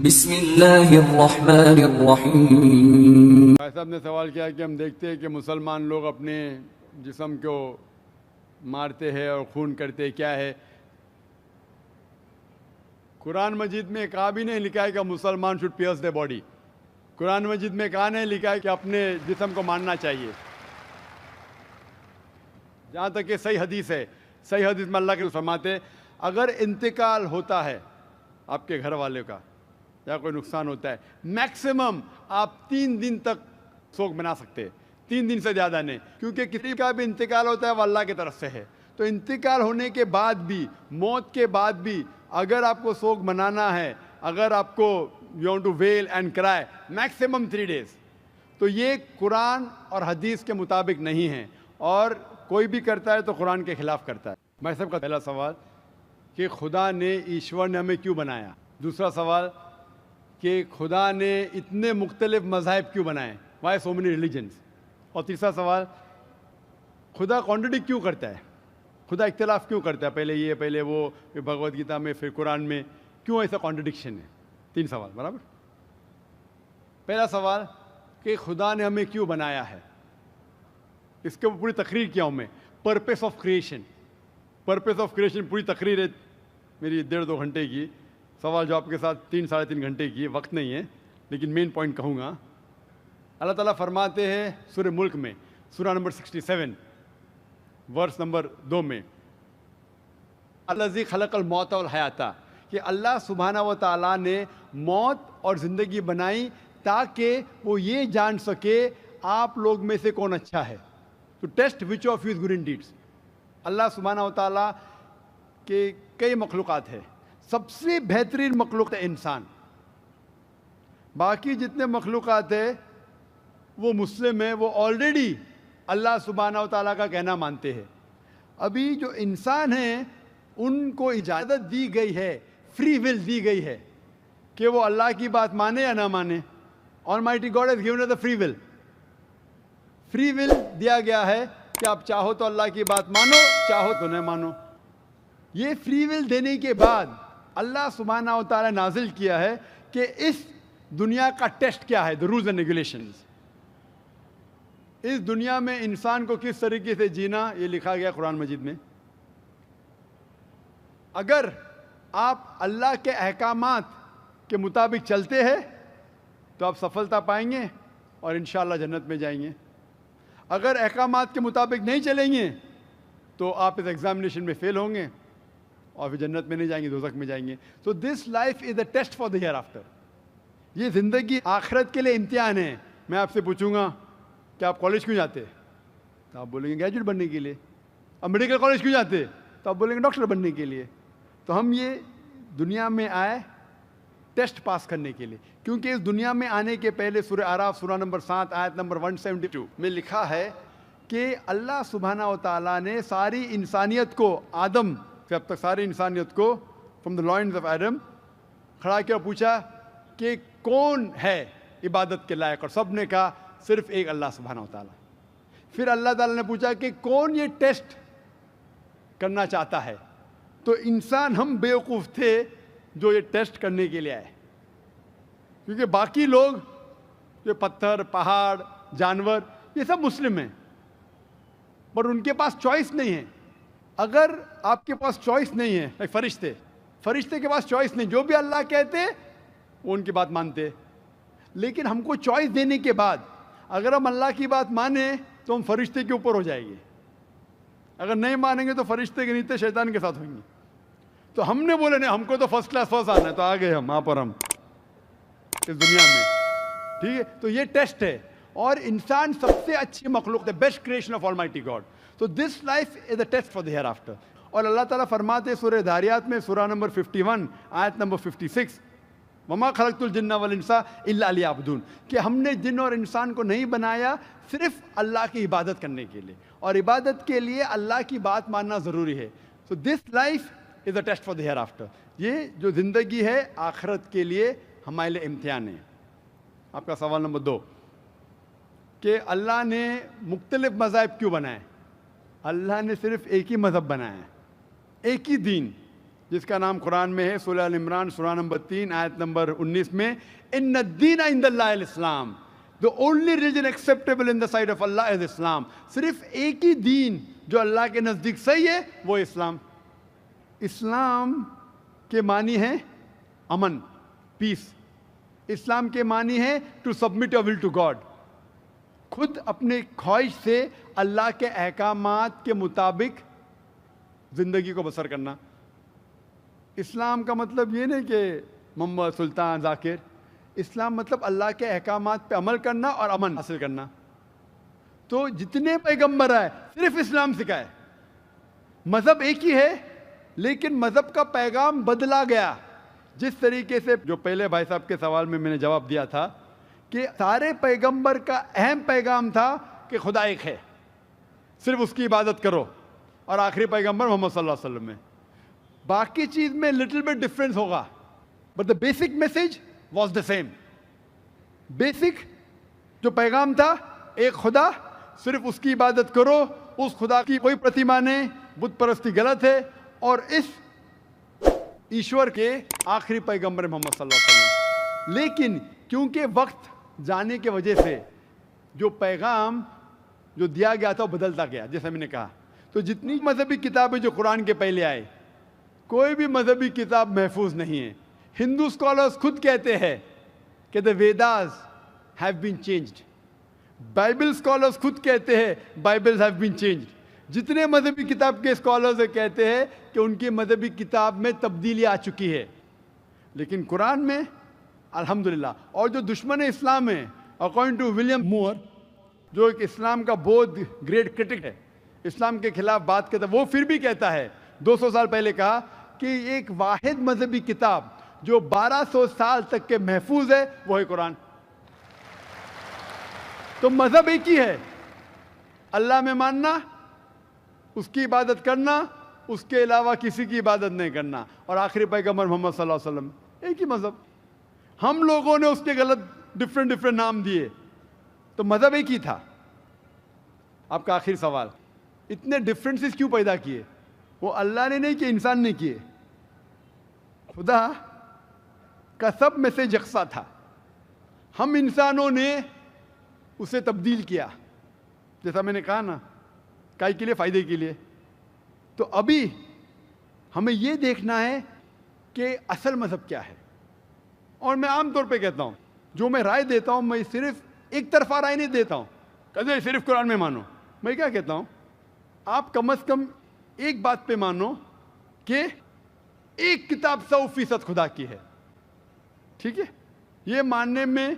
بسم اللہ الرحمن الرحیم۔ بھائی صاحب نے سوال کیا کہ ہم دیکھتے ہیں کہ مسلمان لوگ اپنے جسم کو مارتے ہیں اور خون کرتے ہیں، کیا ہے؟ قرآن مجید میں کہا بھی نہیں لکھا ہے کہ مسلمان شوڈ پیئرس دی باڈی۔ قرآن مجید میں کہا نہیں لکھا ہے کہ اپنے جسم کو مارنا چاہیے۔ جہاں تک کہ صحیح حدیث ہے، صحیح حدیث میں اللہ کے فرماتے ہیں اگر انتقال ہوتا ہے آپ کے گھر والے کا یا کوئی نقصان ہوتا ہے، میکسیمم آپ 3 دن تک سوگ بنا سکتے ہیں، 3 دن سے زیادہ نہیں، کیونکہ کسی کا بھی انتقال ہوتا ہے وہ اللہ کی طرف سے ہے۔ تو انتقال ہونے کے بعد بھی، موت کے بعد بھی اگر آپ کو سوگ منانا ہے، اگر آپ کو you want to well and کرائے، میکسیمم 3 days۔ تو یہ قرآن اور حدیث کے مطابق نہیں ہے، اور کوئی بھی کرتا ہے تو قرآن کے خلاف کرتا ہے۔ میں سب کا پہلا سوال کہ خدا نے، ایشور نے ہمیں کیوں بنایا؟ دوسرا سوال کہ خدا نے اتنے مختلف مذاہب کیوں بنائے؟ Why so many religions? اور تیسرا سوال خدا کانٹرڈکٹ کیوں کرتا ہے؟ خدا اختلاف کیوں کرتا ہے؟ پہلے یہ، پہلے وہ، پھر بھگوت گیتا میں، پھر قرآن میں، کیوں ایسا کانٹرڈکشن ہے؟ 3 سوال، برابر؟ پہلا سوال کہ خدا نے ہمیں کیوں بنایا ہے، اس کے اوپر پوری تقریر کیا ہوں میں، purpose of creation. Purpose of creation پوری تقریر ہے میری 1.5-2 گھنٹے کی، سوال جواب کے ساتھ 3-3.5 گھنٹے کی، وقت نہیں ہے، لیکن مین پوائنٹ کہوں گا۔ اللہ تعالیٰ فرماتے ہیں سورہ ملک میں، سورہ نمبر 67 ورس نمبر 2 میں، الذی خلق الموت والحیات، کہ اللہ سبحانہ و تعالیٰ نے موت اور زندگی بنائی تاکہ وہ یہ جان سکے آپ لوگ میں سے کون اچھا ہے، to test which of you is good in deeds. Allah سبحانہ و تعالیٰ کے کئی مخلوقات ہیں، سب سے بہترین مخلوق ہے انسان۔ باقی جتنے مخلوقات ہیں وہ مسلم ہیں، وہ آلریڈی اللہ سبحانہ و تعالیٰ کا کہنا مانتے ہیں۔ ابھی جو انسان ہیں ان کو اجازت دی گئی ہے، فری ول دی گئی ہے کہ وہ اللہ کی بات مانے یا نہ مانے۔ Almighty God has given us the free will۔ Free will دیا گیا ہے کہ آپ چاہو تو اللہ کی بات مانو، چاہو تو نہ مانو۔ یہ فری ول دینے کے بعد اللہ سبحانہ و تعالیٰ نازل کیا ہے کہ اس دنیا کا ٹیسٹ کیا ہے، the rules and regulations۔ اس دنیا میں انسان کو کس طریقے سے جینا، یہ لکھا گیا قرآن مجید میں۔ اگر آپ اللہ کے احکامات کے مطابق چلتے ہیں تو آپ سفلتا پائیں گے اور انشاءاللہ جنت میں جائیں گے۔ اگر احکامات کے مطابق نہیں چلیں گے تو آپ اس ایگزامینیشن میں فیل ہوں گے اور پھر جنت میں نہیں جائیں گے، دوزخ میں جائیں گے۔ So this life is a test for the hereafter۔ یہ زندگی آخرت کے لیے امتحان ہے۔ میں آپ سے پوچھوں گا کہ آپ کالج کیوں جاتے؟ تو آپ بولیں گے گریجویٹ بننے کے لیے۔ اب میڈیکل کالج کیوں جاتے؟ تو آپ بولیں گے ڈاکٹر بننے کے لیے۔ تو ہم یہ دنیا میں آئے ٹیسٹ پاس کرنے کے لیے، کیونکہ اس دنیا میں آنے کے پہلے سورہ اعراف سورہ نمبر 7 آیت نمبر 172 میں لکھا ہے کہ اللہ سبحانہ و تعالیٰ نے ساری انسانیت کو، آدم سے اب تک ساری انسانیت کو، from the lines of Adam, کھڑا کیا اور پوچھا کہ کون ہے عبادت کے لائق، اور سب نے کہا صرف ایک اللہ سبحانہ و تعالیٰ۔ پھر اللہ تعالیٰ نے پوچھا کہ کون یہ ٹیسٹ کرنا چاہتا ہے؟ تو انسان ہم بیوقوف تھے جو یہ ٹیسٹ کرنے کے لیے آئے، کیونکہ باقی لوگ جو پتھر، پہاڑ، جانور، یہ سب مسلم ہیں، پر ان کے پاس چوائس نہیں ہے۔ اگر آپ کے پاس چوائس نہیں ہے، فرشتے کے پاس چوائس نہیں، جو بھی اللہ کہتے وہ ان کی بات مانتے، لیکن ہم کو چوائس دینے کے بعد اگر ہم اللہ کی بات مانیں تو ہم فرشتے کے اوپر ہو جائیں گے، اگر نہیں مانیں گے تو فرشتے کے نیچے شیطان کے ساتھ ہوئیں گے۔ تو ہم نے بولے نہیں، ہم کو تو فرسٹ کلاس فرسٹ آنا ہے، تو آ گئے ہم وہاں پر، ہم اس دنیا میں، ٹھیک ہے۔ تو یہ ٹیسٹ ہے، اور انسان سب سے اچھی مخلوق ہے، best creation of almighty God. تو this life is a test for the hereafter. اور اللہ تعالیٰ فرماتے سورہ داریات میں، سورہ نمبر 51 آیت نمبر 56، وما خلقت الجن والانس الا لیعبدون، کہ ہم نے جن اور انسان کو نہیں بنایا صرف اللہ کی عبادت کرنے کے لیے، اور عبادت کے لیے اللہ کی بات ماننا ضروری ہے۔ So this life is a test for the hereafter. یہ جو زندگی ہے آخرت کے لیے ہمارے لیے امتحان ہے۔ آپ کا سوال نمبر 2 کہ اللہ نے مختلف مذاہب کیوں بنائے؟ اللہ نے صرف ایک ہی مذہب بنایا ہے، ایک ہی دین، جس کا نام قرآن میں ہے سورہ ال عمران سورہ نمبر 3 آیت نمبر 19 میں، ان الدین عند اللہ الاسلام، the only religion acceptable in the sight of Allah is اسلام. صرف ایک ہی دین جو اللہ کے نزدیک صحیح ہے وہ اسلام. اسلام کے معنی ہے امن، پیس. اسلام کے معنی ہے to submit your will to God, خود اپنے خواہش سے اللہ کے احکامات کے مطابق زندگی کو بسر کرنا. اسلام کا مطلب یہ نہیں کہ محمد سلطان ذاکر. اسلام مطلب اللہ کے احکامات پہ عمل کرنا اور امن حاصل کرنا. تو جتنے پیغمبر آئے صرف اسلام سکھائے. مذہب ایک ہی ہے لیکن مذہب کا پیغام بدلا گیا. جس طریقے سے جو پہلے بھائی صاحب کے سوال میں نے جواب دیا تھا کہ سارے پیغمبر کا اہم پیغام تھا کہ خدا ایک ہے، صرف اس کی عبادت کرو، اور آخری پیغمبر محمد صلی اللہ علیہ وسلم میں باقی چیز میں لٹل بٹ ڈفرینس ہوگا، but the basic message was the same. Basic جو پیغام تھا ایک خدا، صرف اس کی عبادت کرو، اس خدا کی کوئی پرتیما نہیں، بت پرستی غلط ہے، اور اس ایشور کے آخری پیغمبر محمد صلی اللہ علیہ وسلم. لیکن کیونکہ وقت جانے کی وجہ سے جو پیغام جو دیا گیا تھا وہ بدلتا گیا، جیسا میں نے کہا. تو جتنی مذہبی کتابیں جو قرآن کے پہلے آئے، کوئی بھی مذہبی کتاب محفوظ نہیں ہے. ہندو اسکالرز خود کہتے ہیں کہ the Vedas have been changed. Bible scholars خود کہتے ہیں بائبلز ہیو بین چینجڈ. جتنے مذہبی کتاب کے اسکالرز کہتے ہیں کہ ان کی مذہبی کتاب میں تبدیلی آ چکی ہے. لیکن قرآن میں الحمدللہ. اور جو دشمن اسلام ہیں، اکارڈنگ ٹو ولیم مور، جو ایک اسلام کا بہت گریٹ کرٹک ہے، اسلام کے خلاف بات کرتا ہے، وہ پھر بھی کہتا ہے 200 سال پہلے کہا کہ ایک واحد مذہبی کتاب جو 1200 سال تک کے محفوظ ہے وہ ہے قرآن. تو مذہب ایک ہی ہے، اللہ میں ماننا، اس کی عبادت کرنا، اس کے علاوہ کسی کی عبادت نہیں کرنا، اور آخری پیغمبر محمد صلی اللہ علیہ وسلم. ایک ہی مذہب. ہم لوگوں نے اس کے غلط ڈفرینٹ نام دیے، تو مذہب ایک ہی تھا. آپ کا آخری سوال، اتنے ڈفرینسز کیوں پیدا کیے؟ وہ اللہ نے نہیں کیے، انسان نے کیے. خدا کا سب میں سے یکساں تھا، ہم انسانوں نے اسے تبدیل کیا. جیسا میں نے کہا نا، کائی کے لیے؟ فائدے کے لیے. تو ابھی ہمیں یہ دیکھنا ہے کہ اصل مذہب کیا ہے. اور میں عام طور پہ کہتا ہوں، جو میں رائے دیتا ہوں، میں صرف ایک طرفہ رائے نہیں دیتا ہوں کہ صرف قرآن میں مانو. میں کیا کہتا ہوں، آپ کم از کم ایک بات پہ مانو کہ ایک کتاب 100% خدا کی ہے. ٹھیک ہے؟ یہ ماننے میں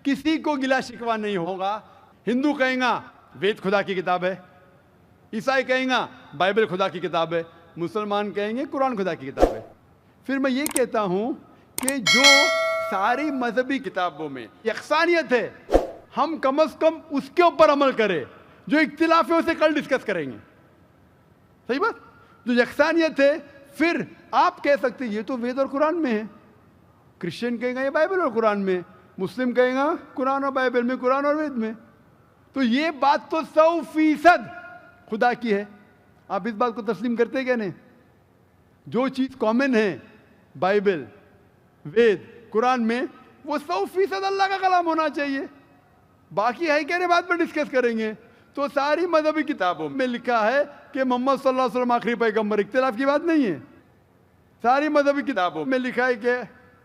کسی کو گلا شکوا نہیں ہوگا. ہندو کہیں گا وید خدا کی کتاب ہے، عیسائی کہیں گا بائبل خدا کی کتاب ہے، مسلمان کہیں گے قرآن خدا کی کتاب ہے. پھر میں یہ کہتا ہوں کہ جو ساری مذہبی کتابوں میں یکسانیت ہے، ہم کم از کم اس کے اوپر عمل کریں. جو اختلاف ہے اسے کل ڈسکس کریں گے. صحیح بات؟ جو یکسانیت ہے، پھر آپ کہہ سکتے یہ تو وید اور قرآن میں ہے. کرسچن کہیں گا یہ بائبل اور قرآن میں، مسلم کہیں گا قرآن اور بائبل میں، قرآن اور وید میں. تو یہ بات تو 100% خدا کی ہے. آپ اس بات کو تسلیم کرتے کیا نہیں؟ جو چیز کامن ہے بائبل، وید، قرآن میں، وہ 100% اللہ کا کلام ہونا چاہیے. باقی ہے کہنے بعد میں ڈسکس کریں گے. تو ساری مذہبی کتابوں میں لکھا ہے کہ محمد صلی اللہ علیہ وسلم آخری پیغمبر. اختلاف کی بات نہیں ہے. ساری مذہبی کتابوں میں لکھا ہے کہ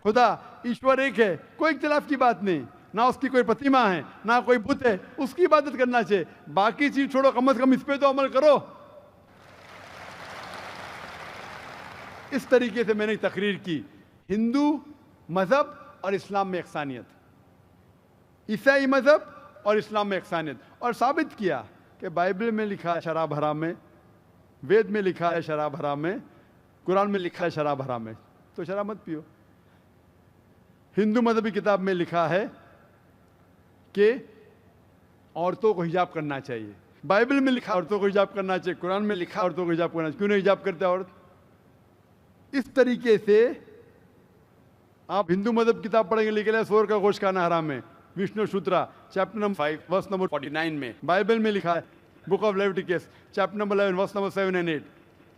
خدا ایشور ایک ہے. کوئی اختلاف کی بات نہیں. نہ اس کی کوئی پرتیما ہے، نہ کوئی بت ہے. اس کی عبادت کرنا چاہیے. باقی چیز چھوڑو، کم از کم اس پہ تو عمل کرو. اس طریقے سے میں نے تقریر کی. ہندو مذہب اور اسلام میں یکسانیت، عیسائی مذہب اور اسلام میں یکسانیت، اور ثابت کیا کہ بائبل میں لکھا ہے شراب حرام ہے، وید میں لکھا ہے شراب حرام ہے، قرآن میں لکھا ہے شراب حرام ہے، تو شراب مت پیو. ہندو مذہبی کتاب میں لکھا ہے کہ عورتوں کو حجاب کرنا چاہیے. بائبل میں لکھا عورتوں کو حجاب کرنا چاہیے، قرآن میں لکھا عورتوں کو حجاب کرنا چاہیے. کیوں نہیں حجاب کرتے عورت؟ اس طریقے سے آپ ہندو مذہب کتاب پڑھیں گے، لکھا ہے سور کا گوشت کھانا حرام ہے، وشنو شوترا چیپٹر نمبر 5 ورس نمبر 49 میں. بائبل میں لکھا ہے book of Leviticus chapter number 11 verse number 7 and 8